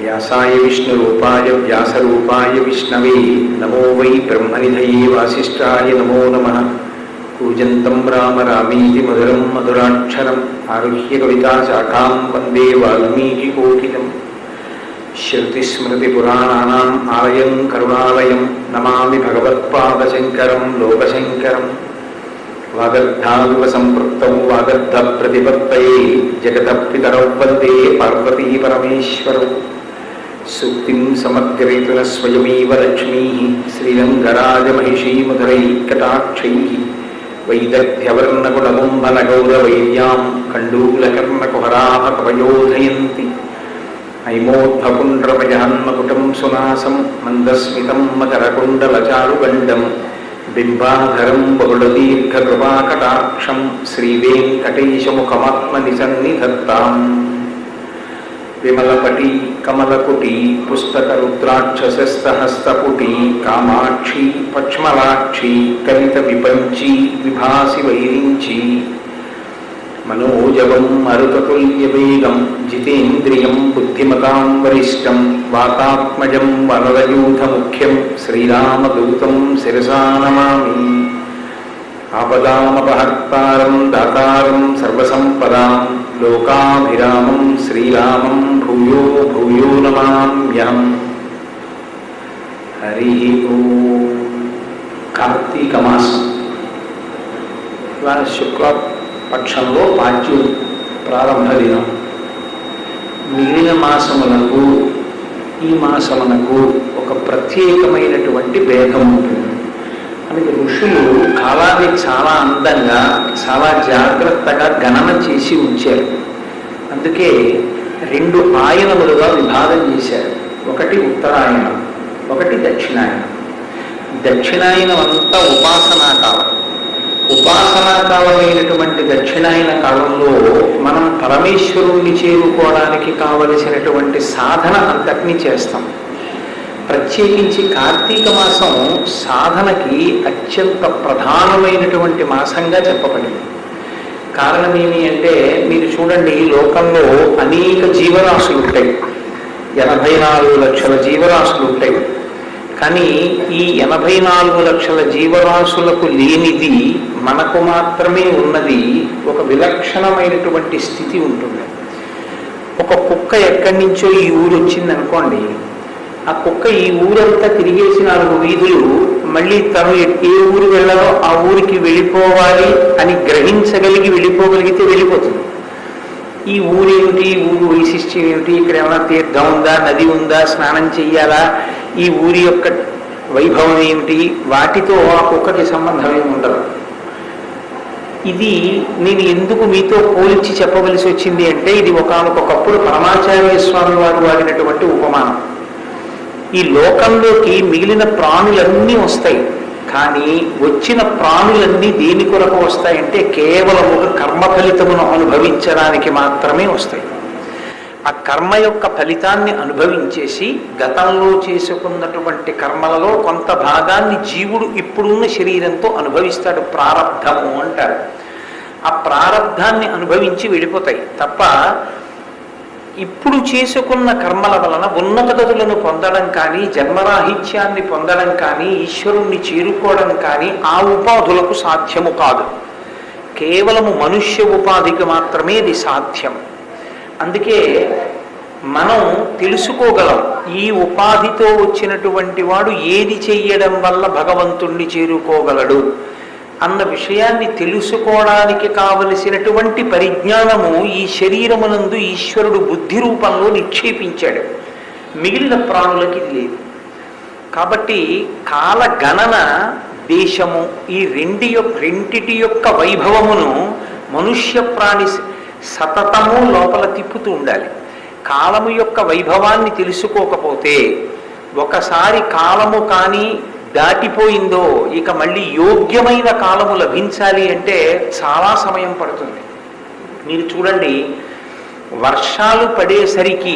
व्यासाय विष्णुरूपाय व्यासरूपाय विष्णवे नमो वै ब्रह्मनिधये वासिष्ठाय नमो नमः। कूजन्तं राम रामीति मधुरं मधुराक्षरम् आरुह्य कविताशाखां वन्दे वाल्मीकिकोकिलं। श्रुतिस्मृतिपुराणानाम् आलयं करुणालयं नमामि भगवत्पादशङ्करं लोकशङ्करम्। वागर्धाविव सम्पृक्तौ वागर्धप्रतिपत्तये जगतः पितरौ वन्दे पार्वती परमेश्वरौ। सूक्तिं समग्रयितुनः स्वयमेव लक्ष्मीः श्रीरङ्गराजमहिषीमधुरैः कटाक्षैः वैदग्ध्यवर्णगुणकुम्भनगौरवैर्यां कण्डूलकर्णकुहराः कवयोधयन्ति। हैमोद्भपुण्ड्रमजहन्मकुटं सुनासं मन्दस्मितं मकरकुण्डलचारुगण्डं बिम्बाधरं बहुलदीर्घकृपाकटाक्षं श्रीवेङ्कटेशमुखमात्मनिसन्निधत्ताम्। विमलपटी कमलकुटी पुस्तकरुद्राक्षसहस्तपुटी कामाक्षी पक्ष्मलाक्षी कलितविपञ्ची विभासि वैरिञ्ची। मनोजवं मरुततुल्यवेगं जितेन्द्रियं बुद्धिमतां वरिष्ठं वातात्मजं वरदयूथमुख्यं श्रीरामदूतं शिरसा नमामि। आपदामपहर्तारं दातारं सर्वसम्पदां लोकाभिरामं श्रीरामं भूयो भूयो नमाम्यहम्। हरि ओम। कार्तीक माసం శుక్లపక్షంలో పాడ్యం ప్రారంభ దినం. మిగిలిన మాసములకు ఈ మాసమునకు ఒక ప్రత్యేకమైనటువంటి భేదం ఉంటుంది. మనకి ఋషులు కాలాన్ని చాలా అందంగా చాలా జాగ్రత్తగా గణన చేసి ఉంచారు. అందుకే రెండు ఆయనములుగా విభాగం చేశారు. ఒకటి ఉత్తరాయణం, ఒకటి దక్షిణాయనం. దక్షిణాయనం అంతా ఉపాసనా కాలం. ఉపాసనా కాలమైనటువంటి దక్షిణాయన కాలంలో మనం పరమేశ్వరుణ్ణి చేరుకోవడానికి కావలసినటువంటి సాధన అంతటినీ చేస్తాం. ప్రత్యేకించి కార్తీక మాసం సాధనకి అత్యంత ప్రధానమైనటువంటి మాసంగా చెప్పబడింది. కారణం ఏమి అంటే, మీరు చూడండి, లోకంలో అనేక జీవరాశులు ఉంటాయి. 84 లక్షల జీవరాశులు ఉంటాయి. కానీ ఈ 84 లక్షల జీవరాశులకు లేనిది మనకు మాత్రమే ఉన్నది. ఒక విలక్షణమైనటువంటి స్థితి ఉంటుంది. ఒక కుక్క ఎక్కడి నుంచో ఈ ఊరు వచ్చింది అనుకోండి, ఆ కుక్క ఈ ఊరంతా తిరిగేసి 4 వీధులు మళ్ళీ తను ఏ ఊరు వెళ్ళాలో ఆ ఊరికి వెళ్ళిపోవాలి అని గ్రహించగలిగి వెళ్ళిపోగలిగితే వెళ్ళిపోతుంది. ఈ ఊరేమిటి, ఊరు వైశిష్ట్యం ఏమిటి, ఇక్కడ ఏమైనా తీర్థం ఉందా, నది ఉందా, స్నానం చెయ్యాలా, ఈ ఊరి యొక్క వైభవం ఏమిటి, వాటితో ఆ కుక్కకి సంబంధం ఏమి ఉండదు. ఇది నేను ఎందుకు మీతో పోల్చి చెప్పవలసి వచ్చింది అంటే, ఇది ఒకనొకప్పుడు పరమాచార్య స్వామి వారు వాడినటువంటి ఉపమానం. ఈ లోకంలోకి మిగిలిన ప్రాణులన్నీ వస్తాయి, కానీ వచ్చిన ప్రాణులన్నీ దేని కొరకు వస్తాయంటే కేవలం ఒక కర్మ ఫలితమును అనుభవించడానికి మాత్రమే వస్తాయి. ఆ కర్మ యొక్క ఫలితాన్ని అనుభవించేసి గతంలో చేసుకున్నటువంటి కర్మలలో కొంత భాగాన్ని జీవుడు ఇప్పుడున్న శరీరంతో అనుభవిస్తాడు. ప్రారబ్ధము అంటారు. ఆ ప్రారబ్ధాన్ని అనుభవించి వెళ్ళిపోతాయి తప్ప ఇప్పుడు చేసుకున్న కర్మల వలన ఉన్నత గతులను పొందడం కానీ, జన్మరాహిత్యాన్ని పొందడం కానీ, ఈశ్వరుణ్ణి చేరుకోవడం కానీ ఆ ఉపాధులకు సాధ్యము కాదు. కేవలము మనుష్య ఉపాధికి మాత్రమే ఇది సాధ్యం. అందుకే మనం తెలుసుకోగలం, ఈ ఉపాధితో వచ్చినటువంటి వాడు ఏది చెయ్యడం వల్ల భగవంతుణ్ణి చేరుకోగలడు అన్న విషయాన్ని తెలుసుకోవడానికి కావలసినటువంటి పరిజ్ఞానము ఈ శరీరమునందు ఈశ్వరుడు బుద్ధి రూపంలో నిక్షేపించాడు. మిగిలిన ప్రాణులకి ఇది లేదు. కాబట్టి కాల గణన, దేశము, ఈ రెండిటి యొక్క వైభవమును మనుష్య ప్రాణి సతతము లోపల తిప్పుతూ ఉండాలి. కాలము యొక్క వైభవాన్ని తెలుసుకోకపోతే, ఒకసారి కాలము కానీ దాటిపోయిందో ఇక మళ్ళీ యోగ్యమైన కాలము లభించాలి అంటే చాలా సమయం పడుతుంది. మీరు చూడండి, వర్షాలు పడేసరికి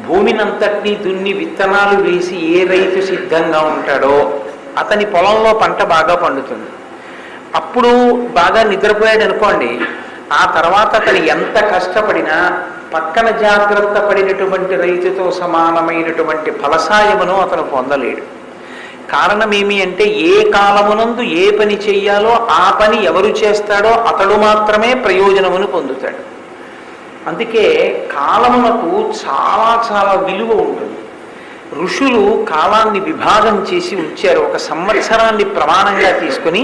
భూమినంతటినీ దున్ని విత్తనాలు వేసి ఏ రైతు సిద్ధంగా ఉంటాడో అతని పొలంలో పంట బాగా పండుతుంది. అప్పుడు బాగా నిద్రపోయాడు అనుకోండి, ఆ తర్వాత అతను ఎంత కష్టపడినా పక్కన జాగ్రత్త పడినటువంటి రైతుతో సమానమైనటువంటి ఫలసాయమును అతను పొందలేడు. కారణమేమి అంటే ఏ కాలమునందు ఏ పని చెయ్యాలో ఆ పని ఎవరు చేస్తాడో అతడు మాత్రమే ప్రయోజనమును పొందుతాడు. అందుకే కాలమునకు చాలా చాలా విలువ ఉంటుంది. ఋషులు కాలాన్ని విభాగం చేసి ఉంచారు. ఒక సంవత్సరాన్ని ప్రమాణంగా తీసుకుని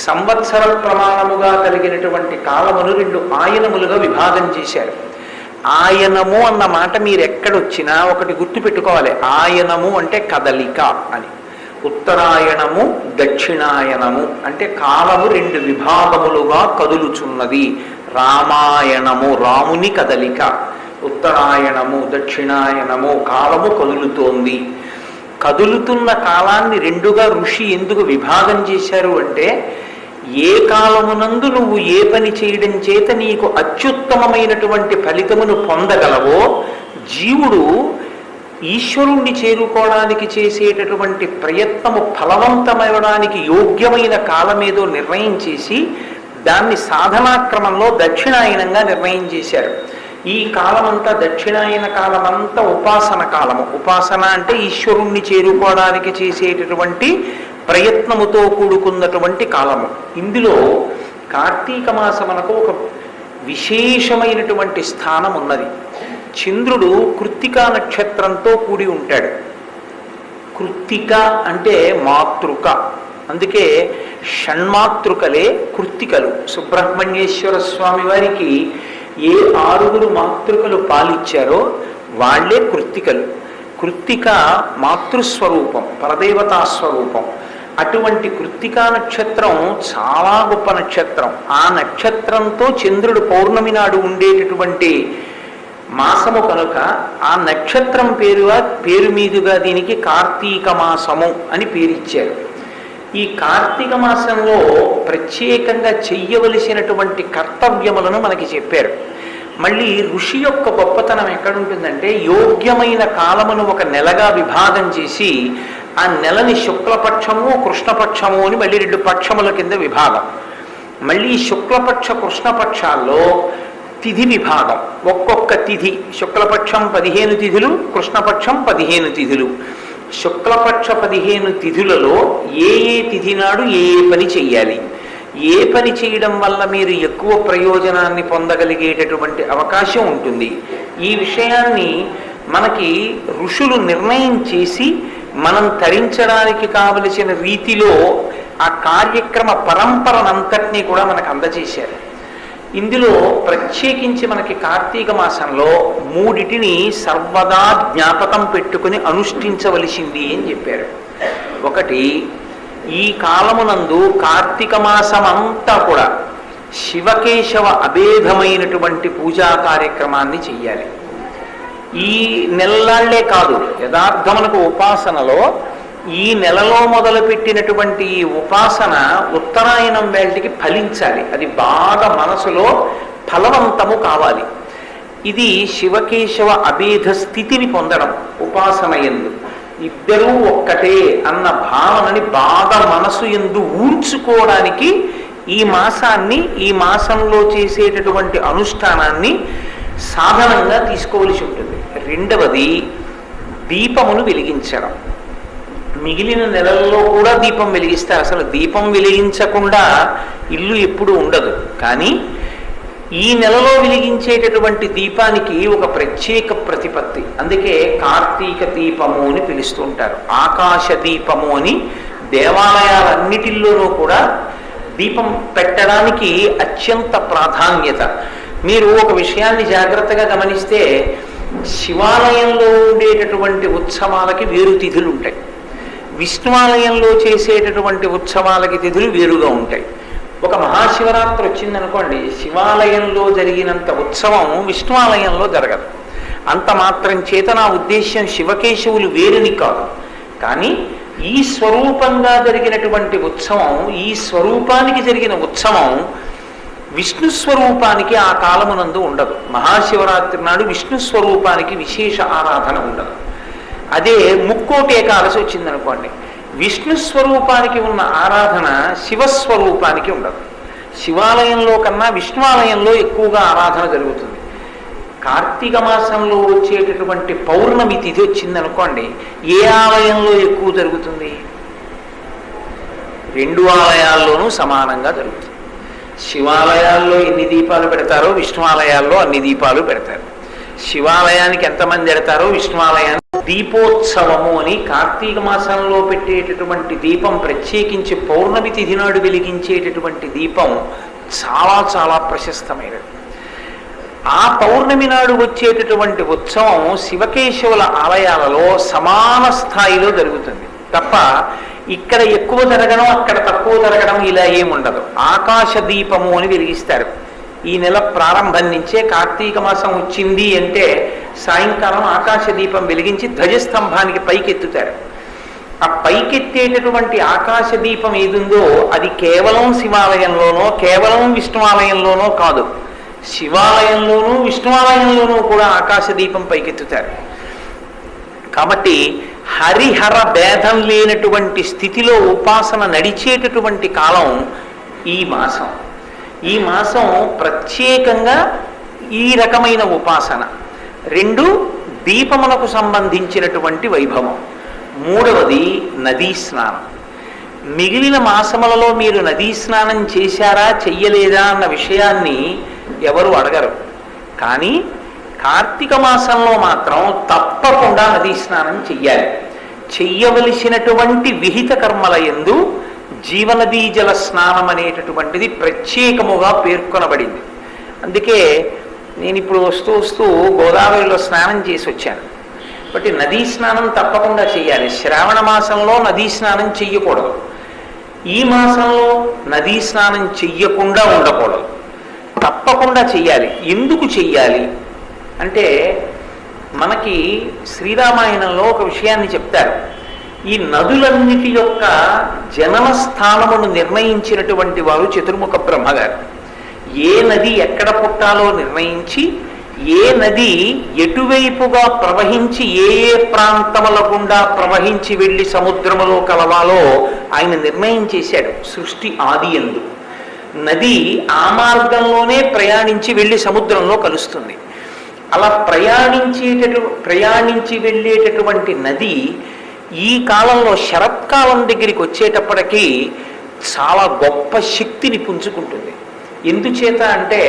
సంవత్సర ప్రమాణముగా కలిగినటువంటి కాలమును 2 ఆయనములుగా విభాగం చేశారు. ఆయనము అన్న మాట మీరు ఎక్కడొచ్చినా ఒకటి గుర్తు పెట్టుకోవాలి. ఆయనము అంటే కదలిక అని. ఉత్తరాయణము దక్షిణాయనము అంటే కాలము 2 విభాగములుగా కదులుచున్నది. రామాయణము రాముని కదలిక, ఉత్తరాయణము దక్షిణాయనము కాలము కదులుతోంది. కదులుతున్న కాలాన్ని 2గా ఋషి ఎందుకు విభాగం చేశారు అంటే ఏ కాలమునందు నువ్వు ఏ పని చేయడం చేత నీకు అత్యుత్తమమైనటువంటి ఫలితమును పొందగలవో జీవుడు ఈశ్వరుణ్ణి చేరుకోవడానికి చేసేటటువంటి ప్రయత్నము ఫలవంతమవడానికి యోగ్యమైన కాలమేదో నిర్ణయం చేసి దాన్ని సాధనాక్రమంలో దక్షిణాయనంగా నిర్ణయం చేశారు. ఈ కాలమంతా దక్షిణాయన కాలమంతా ఉపాసన కాలము. ఉపాసన అంటే ఈశ్వరుణ్ణి చేరుకోవడానికి చేసేటటువంటి ప్రయత్నముతో కూడుకున్నటువంటి కాలము. ఇందులో కార్తీక మాసమునకు ఒక విశేషమైనటువంటి స్థానం ఉన్నది. చంద్రుడు కృత్తికా నక్షత్రంతో కూడి ఉంటాడు. కృత్తిక అంటే మాతృక, అందుకే షణ్మాతృకలే కృత్తికలు. సుబ్రహ్మణ్యేశ్వర స్వామి వారికి ఏ 6 మాతృకలు పాలిచ్చారో వాళ్లే కృత్తికలు. కృత్తిక మాతృస్వరూపం, పరదేవతా స్వరూపం. అటువంటి కృత్తికా నక్షత్రం చాలా గొప్ప నక్షత్రం. ఆ నక్షత్రంతో చంద్రుడు పౌర్ణమి నాడు ఉండేటటువంటి మాసము కనుక ఆ నక్షత్రం పేరు మీదుగా దీనికి కార్తీక మాసము అని పేరిచ్చారు. ఈ కార్తీక మాసంలో ప్రత్యేకంగా చెయ్యవలసినటువంటి కర్తవ్యములను మనకి చెప్పారు. మళ్ళీ ఋషి యొక్క గొప్పతనం ఎక్కడుంటుందంటే యోగ్యమైన కాలమును ఒక నెలగా విభాగం చేసి ఆ నెలని శుక్లపక్షము కృష్ణపక్షము అని మళ్ళీ 2 పక్షముల కింద విభాగం. మళ్ళీ శుక్లపక్ష కృష్ణపక్షాల్లో తిథి విభాగం. ఒక్కొక్క తిథి, శుక్లపక్షం 15 తిథులు, కృష్ణపక్షం 15 తిథులు. శుక్లపక్ష 15 తిథులలో ఏ తిథి నాడు ఏ పని చెయ్యాలి, ఏ పని చేయడం వల్ల మీరు ఎక్కువ ప్రయోజనాన్ని పొందగలిగేటటువంటి అవకాశం ఉంటుంది, ఈ విషయాన్ని మనకి ఋషులు నిర్ణయం చేసి మనం తరించడానికి కావలసిన రీతిలో ఆ కార్యక్రమ పరంపరనంతటినీ కూడా మనకు అందజేశారు. ఇందులో ప్రత్యేకించి మనకి కార్తీక మాసంలో 3టిని సర్వదా జ్ఞాపకం పెట్టుకుని అనుష్ఠించవలసింది అని చెప్పారు. ఒకటి, ఈ కాలమునందు కార్తీక మాసమంతా కూడా శివకేశవ అభేదమైనటువంటి పూజా కార్యక్రమాన్ని చెయ్యాలి. ఈ నెలలాళ్లే కాదు, యథార్థమునకు ఉపాసనలో ఈ నెలలో మొదలుపెట్టినటువంటి ఈ ఉపాసన ఉత్తరాయణం వేళటికి ఫలించాలి. అది బాగా మనసులో ఫలవంతము కావాలి. ఇది శివకేశవ అభేద స్థితిని పొందడం ఉపాసన యందు. ఇద్దరూ ఒక్కటే అన్న భావనని బాగా మనసు యందు ఊర్చుకోవడానికి ఈ మాసాన్ని, ఈ మాసంలో చేసేటటువంటి అనుష్ఠానాన్ని సాధనంగా తీసుకోవలసి ఉంటుంది. రెండవది, దీపమును వెలిగించడం. మిగిలిన నెలల్లో కూడా దీపం వెలిగిస్తారు. అసలు దీపం వెలిగించకుండా ఇల్లు ఎప్పుడు ఉండదు. కానీ ఈ నెలలో వెలిగించేటటువంటి దీపానికి ఒక ప్రత్యేక ప్రతిపత్తి. అందుకే కార్తీక దీపము అని పిలుస్తూ ఉంటారు. ఆకాశ దీపము అని దేవాలయాలన్నిటిల్లోనూ కూడా దీపం పెట్టడానికి అత్యంత ప్రాధాన్యత. మీరు ఒక విషయాన్ని జాగ్రత్తగా గమనిస్తే శివాలయంలో ఉండేటటువంటి ఉత్సవాలకి వేరు తిథులు ఉంటాయి, విష్ణువాలయంలో చేసేటటువంటి ఉత్సవాలకి తిథులు వేరుగా ఉంటాయి. ఒక మహాశివరాత్రి వచ్చిందనుకోండి, శివాలయంలో జరిగినంత ఉత్సవం విష్ణువాలయంలో జరగదు. అంత మాత్రం చేత నా ఉద్దేశ్యం శివకేశవులు వేరుని కాదు, కానీ ఈ స్వరూపంగా జరిగినటువంటి ఉత్సవం, ఈ స్వరూపానికి జరిగిన ఉత్సవం విష్ణు స్వరూపానికి ఆ కాలమునందు ఉండదు. మహాశివరాత్రి నాడు విష్ణు స్వరూపానికి విశేష ఆరాధన ఉండదు. అదే ముక్కోటి ఏకాదశి వచ్చిందనుకోండి, విష్ణు స్వరూపానికి ఉన్న ఆరాధన శివస్వరూపానికి ఉండదు. శివాలయంలో కన్నా విష్ణువాలయంలో ఎక్కువగా ఆరాధన జరుగుతుంది. కార్తీక మాసంలో వచ్చేటటువంటి పౌర్ణమి తిథి వచ్చిందనుకోండి, ఏ ఆలయంలో ఎక్కువ జరుగుతుంది? రెండు ఆలయాల్లోనూ సమానంగా జరుగుతుంది. శివాలయాల్లో ఎన్ని దీపాలు పెడతారో విష్ణు ఆలయాల్లో అన్ని దీపాలు పెడతారు. శివాలయానికి ఎంతమంది పెడతారో విష్ణు ఆలయానికి దీపోత్సవము అని కార్తీక మాసంలో పెట్టేటటువంటి దీపం, ప్రత్యేకించి పౌర్ణమి తిథి నాడు వెలిగించేటటువంటి దీపం చాలా చాలా ప్రశస్తమైనది. ఆ పౌర్ణమి నాడు వచ్చేటటువంటి ఉత్సవం శివకేశవుల ఆలయాలలో సమాన స్థాయిలో జరుగుతుంది తప్ప ఇక్కడ ఎక్కువ జరగడం అక్కడ తక్కువ జరగడం ఇలా ఏముండదు. ఆకాశ దీపము అని వెలిగిస్తారు. ఈ నెల ప్రారంభం నుంచే కార్తీక మాసం వచ్చింది అంటే సాయంకాలం ఆకాశ దీపం వెలిగించి ధ్వజస్తంభానికి పైకెత్తుతారు. ఆ పైకెత్తేటటువంటి ఆకాశ దీపం ఏదుందో అది కేవలం శివాలయంలోనో కేవలం విష్ణువాలయంలోనో కాదు, శివాలయంలోనూ విష్ణువాలయంలోనూ కూడా ఆకాశ దీపం పైకెత్తుతారు. కాబట్టి హరిహర భేదం లేనటువంటి స్థితిలో ఉపాసన నడిచేటటువంటి కాలం ఈ మాసం. ఈ మాసం ప్రత్యేకంగా ఈ రకమైన ఉపాసన. రెండు, దీపమునకు సంబంధించినటువంటి వైభవం. మూడవది నదీ స్నానం. మిగిలిన మాసములలో మీరు నదీ స్నానం చేశారా చెయ్యలేదా అన్న విషయాన్ని ఎవరు అడగరు. కానీ కార్తీక మాసంలో మాత్రం తప్పకుండా నదీ స్నానం చెయ్యాలి. చెయ్యవలసినటువంటి విహిత కర్మల యందు జీవనదీ జల స్నానం అనేటటువంటిది ప్రత్యేకముగా పేర్కొనబడింది. అందుకే నేను ఇప్పుడు వస్తూ వస్తూ గోదావరిలో స్నానం చేసి వచ్చాను. కాబట్టి నదీ స్నానం తప్పకుండా చేయాలి. శ్రావణ మాసంలో నదీ స్నానం చెయ్యకూడదు. ఈ మాసంలో నదీ స్నానం చెయ్యకుండా ఉండకూడదు, తప్పకుండా చెయ్యాలి. ఎందుకు చెయ్యాలి అంటే మనకి శ్రీరామాయణంలో ఒక విషయాన్ని చెప్తారు. ఈ నదులన్నిటి యొక్క జనన స్థానమును నిర్ణయించినటువంటి వారు చతుర్ముఖ బ్రహ్మగారు. ఏ నది ఎక్కడ పుట్టాలో నిర్ణయించి, ఏ నది ఎటువైపుగా ప్రవహించి ఏ ఏ ప్రాంతముల గుండా ప్రవహించి వెళ్ళి సముద్రములో కలవాలో ఆయన నిర్ణయం చేశాడు. సృష్టి ఆది యందు నది ఆ మార్గంలోనే ప్రయాణించి వెళ్ళి సముద్రంలో కలుస్తుంది. అలా ప్రయాణించి వెళ్ళేటటువంటి నది ఈ కాలంలో శరత్కాలం దగ్గరికి వచ్చేటప్పటికీ చాలా గొప్ప శక్తిని పుంజుకుంటుంది. ఎందుచేత అంటే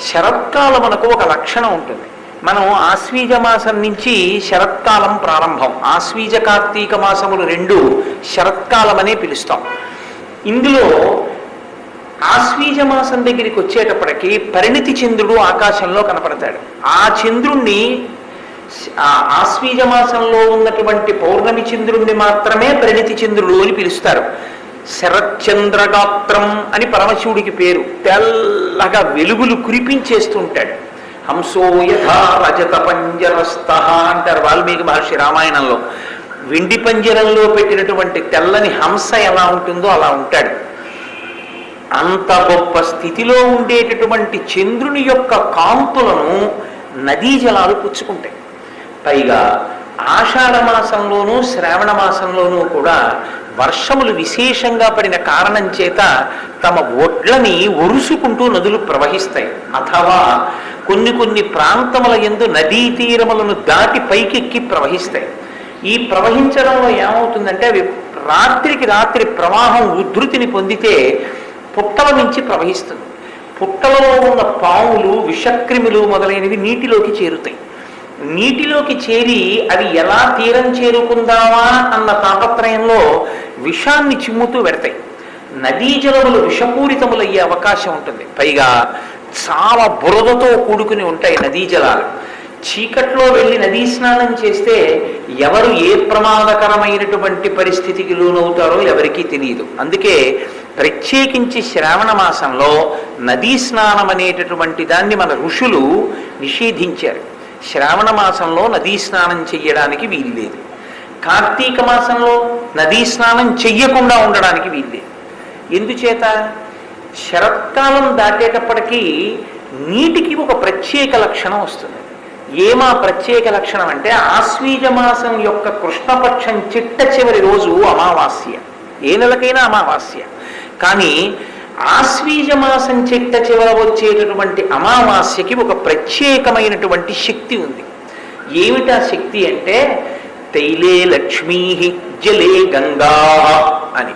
శరత్కాలం మనకు ఒక లక్షణం ఉంటుంది. మనం ఆశ్వీజ మాసం నుంచి శరత్కాలం ప్రారంభం, ఆశ్వీజ కార్తీక మాసములు రెండు శరత్కాలం అనే పిలుస్తాం. ఇందులో ఆశ్వీజ మాసం దగ్గరికి వచ్చేటప్పటికి పరిణితి చంద్రుడు ఆకాశంలో కనపడతాడు. ఆ చంద్రుణ్ణి, ఆశ్వీజ మాసంలో ఉన్నటువంటి పౌర్ణమి చంద్రుణ్ణి మాత్రమే పరిణితి చంద్రుడు అని పిలుస్తారు. శరచంద్రగాత్రం అని పరమశివుడికి పేరు. తెల్లగా వెలుగులు కురిపించేస్తుంటాడు. హంసో యథా రజత పంజరస్థ అంటారు వాల్మీకి మహర్షి రామాయణంలో. వెండి పంజరంలో పెట్టినటువంటి తెల్లని హంస ఎలా ఉంటుందో అలా ఉంటాడు. అంత గొప్ప స్థితిలో ఉండేటటువంటి చంద్రుని యొక్క కాంతులను నదీ జలాలు పుచ్చుకుంటాయి. పైగా ఆషాఢ మాసంలోనూ శ్రావణ మాసంలోనూ కూడా వర్షములు విశేషంగా పడిన కారణం చేత తమ ఒడ్లని ఒరుసుకుంటూ నదులు ప్రవహిస్తాయి. అథవా కొన్ని ప్రాంతముల యందు నదీ తీరములను దాటి పైకెక్కి ప్రవహిస్తాయి. ఈ ప్రవహించడంలో ఏమవుతుందంటే అవి రాత్రికి రాత్రి ప్రవాహం ఉద్ధృతిని పొందితే పుట్టల నుంచి ప్రవహిస్తుంది. పుట్టలలో ఉన్న పాములు, విషక్రిములు మొదలైనవి నీటిలోకి చేరుతాయి. నీటిలోకి చేరి అవి ఎలా తీరం చేరుకుందామా అన్న తాపత్రయంలో విషాన్ని చిమ్ముతూ పెడతాయి. నదీ జలములు విషపూరితములయ్యే అవకాశం ఉంటుంది. పైగా చాలా బురదతో కూడుకుని ఉంటాయి నదీ జలాలు. చీకట్లో వెళ్ళి నదీ స్నానం చేస్తే ఎవరు ఏ ప్రమాదకరమైనటువంటి పరిస్థితికి లోనవుతారో ఎవరికీ తెలియదు. అందుకే ప్రత్యేకించి శ్రావణ మాసంలో నదీ స్నానం అనేటటువంటి దాన్ని మన ఋషులు నిషేధించారు. శ్రావణ మాసంలో నదీ స్నానం చెయ్యడానికి వీల్లేదు. కార్తీక మాసంలో నదీ స్నానం చెయ్యకుండా ఉండడానికి వీల్లేదు. ఎందుచేత? శరత్కాలం దాటేటప్పటికీ నీటికి ఒక ప్రత్యేక లక్షణం వస్తుంది. ఏమా ప్రత్యేక లక్షణం అంటే ఆశ్వీజ మాసం యొక్క కృష్ణపక్షం చిట్ట చివరి రోజు అమావాస్య. ఏ నెలకైనా అమావాస్య. కానీ ఆశ్వీజ మాసం చిట్ట చివర వచ్చేటటువంటి అమావాస్యకి ఒక ప్రత్యేకమైనటువంటి శక్తి ఉంది. ఏమిటా శక్తి అంటే తైలే లక్ష్మీ జలే గంగా అని.